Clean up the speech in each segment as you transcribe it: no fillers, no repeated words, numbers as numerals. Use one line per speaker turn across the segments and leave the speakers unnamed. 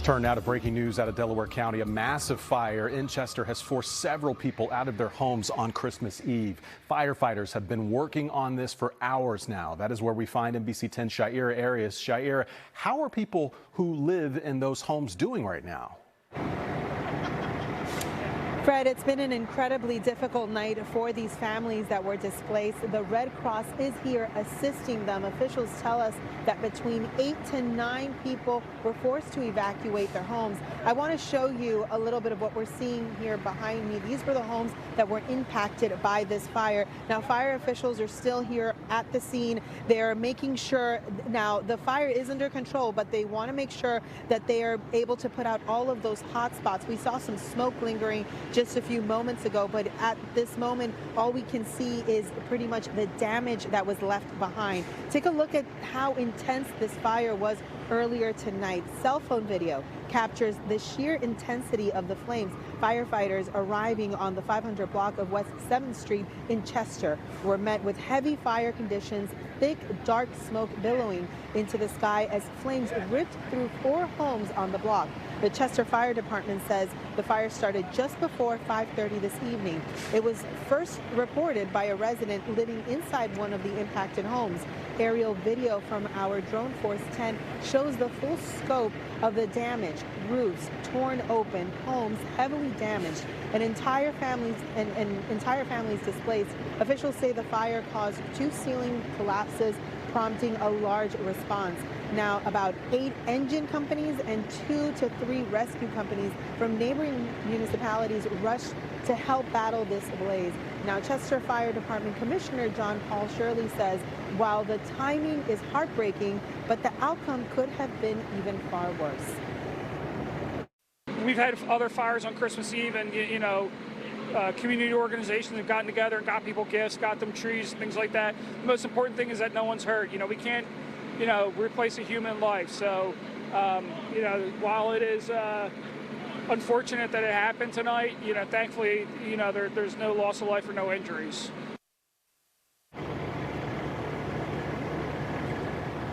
Turn now to breaking news out of Delaware County. A massive fire in Chester has forced several people out of their homes on Christmas Eve. Firefighters have been working on this for hours now. That is where we find NBC 10's Shaira Arias. Shaira, how are people who live in those homes doing right now?
Fred, it's been an incredibly difficult night for these families that were displaced. The Red Cross is here assisting them. Officials tell us that between 8 to 9 people were forced to evacuate their homes. I want to show you a little bit of what we're seeing here behind me. These were the homes that were impacted by this fire. Now, fire officials are still here at the scene. They're making sure, now the fire is under control, but they want to make sure that they are able to put out all of those hot spots. We saw some smoke lingering just a few moments ago, but at this moment, all we can see is pretty much the damage that was left behind. Take a look at how intense this fire was earlier tonight. Cell phone video captures the sheer intensity of the flames. Firefighters arriving on the 500 block of West 7th Street in Chester were met with heavy fire conditions, thick, dark smoke billowing into the sky as flames ripped through 4 homes on the block. The Chester Fire Department says the fire started just before 5:30 this evening. It was first reported by a resident living inside one of the impacted homes. Aerial video from our Drone Force 10 shows the full scope of the damage: roofs torn open, homes heavily damaged, and entire families displaced. Officials say the fire caused 2 ceiling collapses, prompting a large response. Now, about 8 engine companies and 2 to 3 rescue companies from neighboring municipalities rushed to help battle this blaze. Now, Chester Fire Department Commissioner John Paul Shirley says while the timing is heartbreaking, but the outcome could have been even far worse.
We've had other fires on Christmas Eve, and community organizations have gotten together and got people gifts, got them trees, things like that. The most important thing is that no one's hurt. We can't, replace a human life. So, while it is unfortunate that it happened tonight, thankfully, there's no loss of life or no injuries.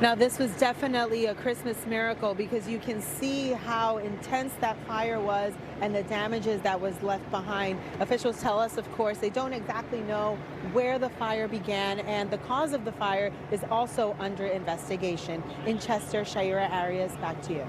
Now, this was definitely a Christmas miracle because you can see how intense that fire was and the damages that was left behind. Officials tell us, of course, they don't exactly know where the fire began, and the cause of the fire is also under investigation. In Chester, Shaira Arias, back to you.